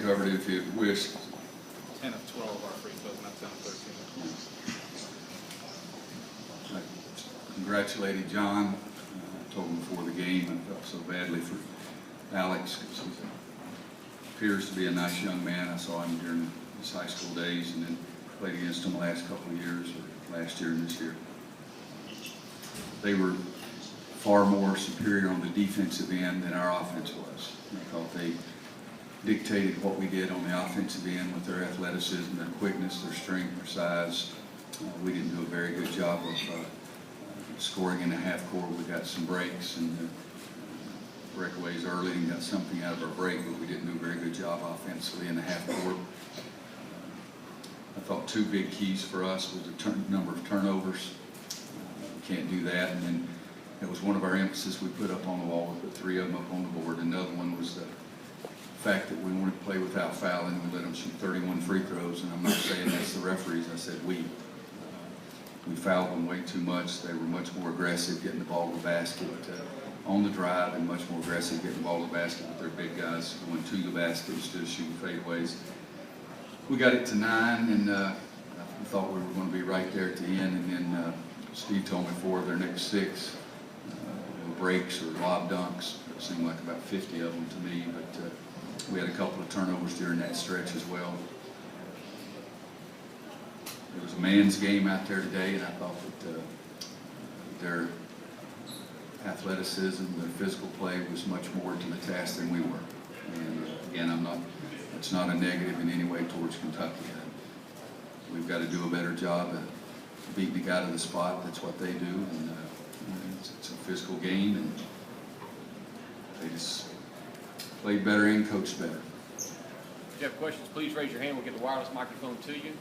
Covered it if you wish. 10 of 12 are free throws, not 10 of 13. I congratulated John. I told him before the game I felt so badly for Alex because he appears to be a nice young man. I saw him during his high school days and then played against him the last couple of years, or last year and this year. They were far more superior on the defensive end than our offense was. I thought they dictated what we did on the offensive end with their athleticism, their quickness, their strength, their size. We didn't do a very good job of scoring in the half court. We got some breaks and breakaways early and got something out of our break, but we didn't do a very good job offensively in the half court. I thought two big keys for us was the number of turnovers. We can't do that, and then it was one of our emphasis we put up on the wall. We put 3 of them up on the board. Another one was the fact that we wanted to play without fouling. We let them shoot 31 free throws, and I'm not saying that's the referees. I said we fouled them way too much. They were much more aggressive getting the ball to the basket on the drive, and much more aggressive getting the ball to the basket with their big guys going to the basket instead of shooting fadeaways. We got it to 9, and I thought we were going to be right there at the end, and then Steve told me 4 of their next 6 breaks or lob dunks. It seemed like about 50 of them to me, but we had a couple of turnovers during that stretch as well. It was a man's game out there today, and I thought that their athleticism, their physical play was much more to the task than we were. And again, it's not a negative in any way towards Kentucky. We've got to do a better job at beating the guy to the spot. That's what they do, and it's a physical game, and they just played better and coached better. If you have questions, please raise your hand. We'll get the wireless microphone to you.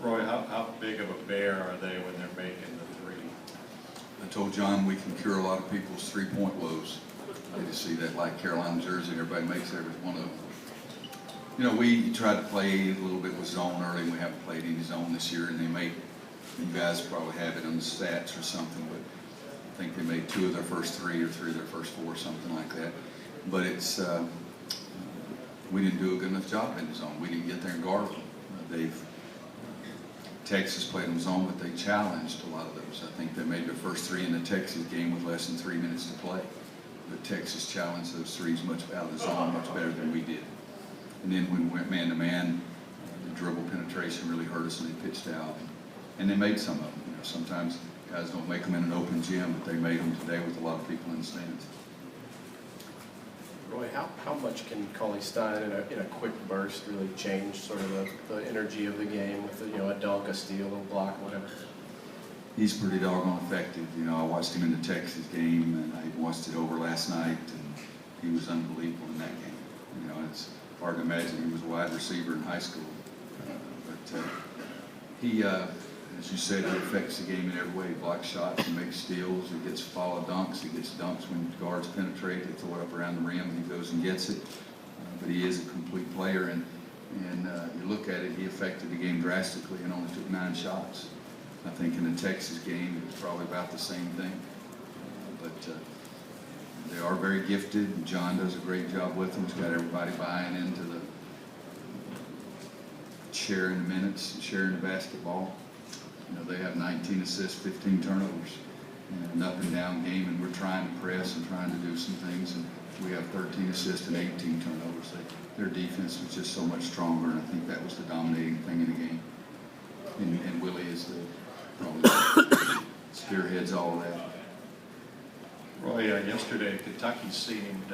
Roy, how big of a bear are they when they're making the three? I told John we can cure a lot of people's three-point woes. They just see that like Carolina jersey, everybody makes every one of them. You know, we tried to play a little bit with zone early, and we haven't played any zone this year, and they made, you guys probably have it on the stats or something, but I think they made 2 of their first 3 or 3 of their first 4, something like that. But it's, we didn't do a good enough job in the zone. We didn't get there and guard them. Texas played them zone, but they challenged a lot of those. I think they made their first 3 in the Texas game with less than 3 minutes to play. But Texas challenged those 3s much out of the zone much better than we did. And then when we went man-to-man, the dribble penetration really hurt us, and they pitched out. And they made some of them. You know, sometimes guys don't make them in an open gym, but they made them today with a lot of people in the stands. Roy, how much can Cauley Stein in a quick burst really change sort of the energy of the game with a dunk, a steal, a block, whatever? He's pretty doggone effective. You know, I watched him in the Texas game, and I watched it over last night, and he was unbelievable in that game. You know, it's hard to imagine he was a wide receiver in high school. But he, as you said, he affects the game in every way. He blocks shots, he makes steals, he gets follow dunks, he gets dunks when guards penetrate, they throw it up around the rim, and he goes and gets it. But he is a complete player, and you look at it, he affected the game drastically and only took 9 shots. I think in the Texas game, it was probably about the same thing. But they are very gifted, and John does a great job with them. He's got everybody buying into the sharing the minutes, sharing the basketball. You know, they have 19 assists, 15 turnovers, and an up and down game, and we're trying to press and trying to do some things, and we have 13 assists and 18 turnovers. Their defense was just so much stronger, and I think that was the dominating thing in the game. And Willie is probably spearheads all of that. Roy, yesterday Kentucky seemed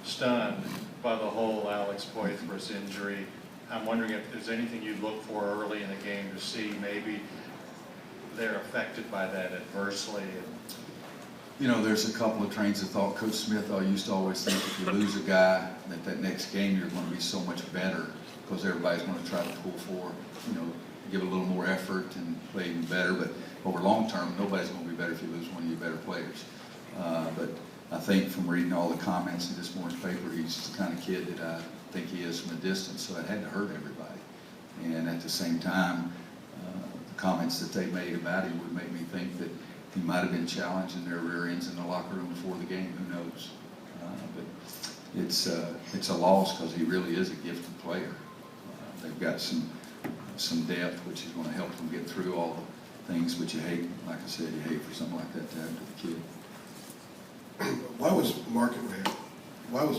stunned by the whole Alex Poythress injury. I'm wondering if there's anything you look for early in the game to see maybe they're affected by that adversely. You know, there's a couple of trains of thought. Coach Smith, I used to always think if you lose a guy, that next game you're going to be so much better because everybody's going to try to pull for, you know, give a little more effort and play even better. But over long term, nobody's going to be better if you lose one of your better players. But I think from reading all the comments in this morning's paper, he's the kind of kid that I think he is from a distance, so it had to hurt everybody. And at the same time, the comments that they made about him would make me think that he might have been challenged in their rear ends in the locker room before the game. Who knows? But it's a loss because he really is a gifted player. They've got some depth, which is going to help them get through all the things, but you hate, like I said, you hate for something like that to happen to the kid. Why was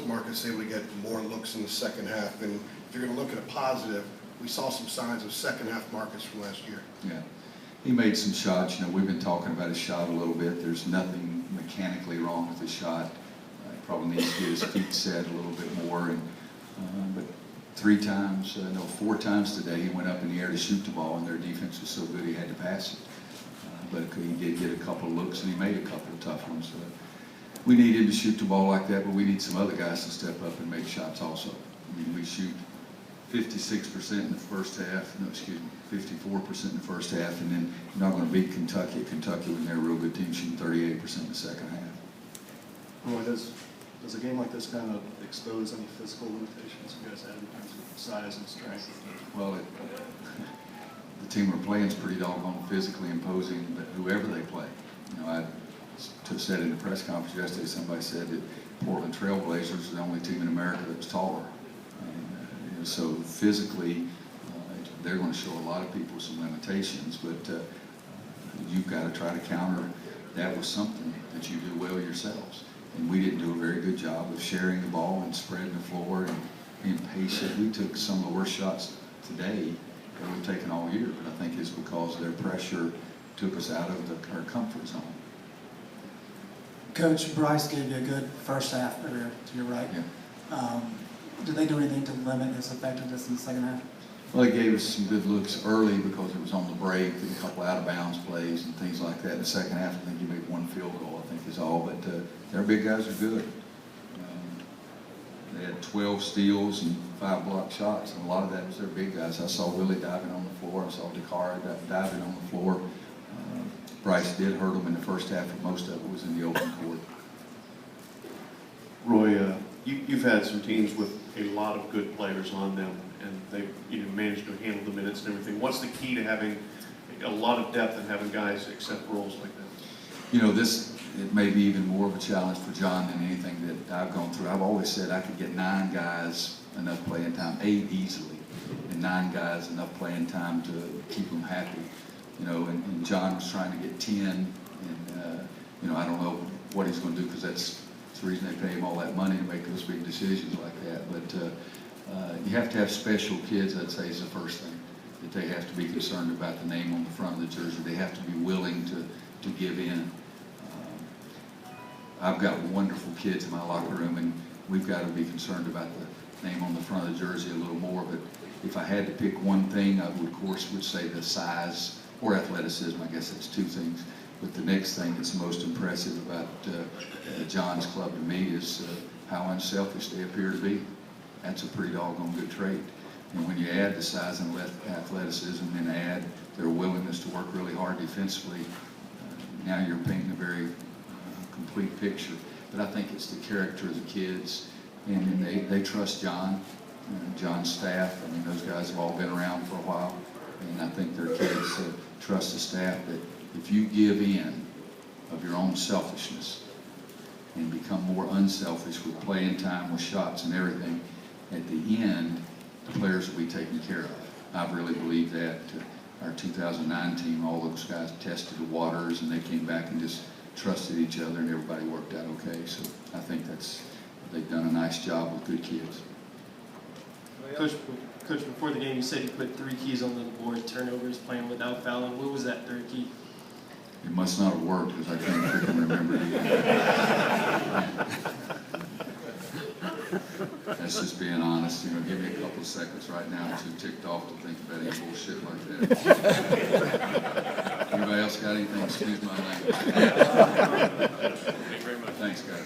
Marcus able to get more looks in the second half? And if you're going to look at a positive, we saw some signs of second half Marcus from last year. Yeah, he made some shots. You know, we've been talking about his shot a little bit. There's nothing mechanically wrong with his shot. He probably needs to get his feet set a little bit more. And but 4 times today he went up in the air to shoot the ball, and their defense was so good he had to pass it. But he did get a couple of looks, and he made a couple of tough ones. We need him to shoot the ball like that, but we need some other guys to step up and make shots also. I mean, we shoot 56% in the first half, 54% in the first half, and then you're not going to beat Kentucky at Kentucky when they're a real good team shooting 38% in the second half. Roy, does a game like this kind of expose any physical limitations you guys have in terms of size and strength? Well, the team we're playing is pretty doggone physically imposing, but whoever they play. You know, I said in the press conference yesterday, somebody said that Portland Trail Blazers are the only team in America that was taller. And, so physically, they're going to show a lot of people some limitations, but you've got to try to counter that with something that you do well yourselves. And we didn't do a very good job of sharing the ball and spreading the floor and being patient. We took some of the worst shots today that we've taken all year, but I think it's because their pressure took us out of our comfort zone. Coach, Bryce gave you a good first half earlier, to your right. Yeah. Did they do anything to limit his effectiveness in the second half? Well, they gave us some good looks early because it was on the break and a couple out-of-bounds plays and things like that. In the second half, I think you made 1 field goal, I think is all. But their big guys are good. They had 12 steals and 5 blocked shots, and a lot of that was their big guys. I saw Willie diving on the floor. I saw Dakara diving on the floor. Bryce did hurt them in the first half, but most of it was in the open court. Roy, you've had some teams with a lot of good players on them, and they've managed to handle the minutes and everything. What's the key to having a lot of depth and having guys accept roles like that? You know, it may be even more of a challenge for John than anything that I've gone through. I've always said I could get 9 guys enough playing time, 8 easily, and 9 guys enough playing time to keep them happy. You know, and John was trying to get 10, and you know, I don't know what he's going to do because that's the reason they pay him all that money to make those big decisions like that. But you have to have special kids, I'd say, is the first thing. That they have to be concerned about the name on the front of the jersey. They have to be willing to give in. I've got wonderful kids in my locker room, and we've got to be concerned about the name on the front of the jersey a little more. But if I had to pick one thing, I would, of course, say the size or athleticism. I guess that's 2 things. But the next thing that's most impressive about John's club to me is how unselfish they appear to be. That's a pretty doggone good trait. And when you add the size and athleticism and add their willingness to work really hard defensively, now you're painting a very complete picture. But I think it's the character of the kids, and they trust John, John's staff. I mean, those guys have all been around for a while, and I think their kids trust the staff that if you give in of your own selfishness and become more unselfish with playing time, with shots and everything, at the end, the players will be taken care of. I really believe that. Our 2009 team, all those guys tested the waters, and they came back and just trusted each other, and everybody worked out okay. So I think they've done a nice job with good kids. Coach, before the game, you said you put 3 keys on the board: turnovers, playing without fouling. What was that 3rd key? It must not have worked because I can't freaking remember it. That's just being honest. You know, give me a couple of seconds right now. I'm too ticked off to think about any bullshit like that. Anybody else got anything? Excuse my language. Thank you very much. Thanks, guys.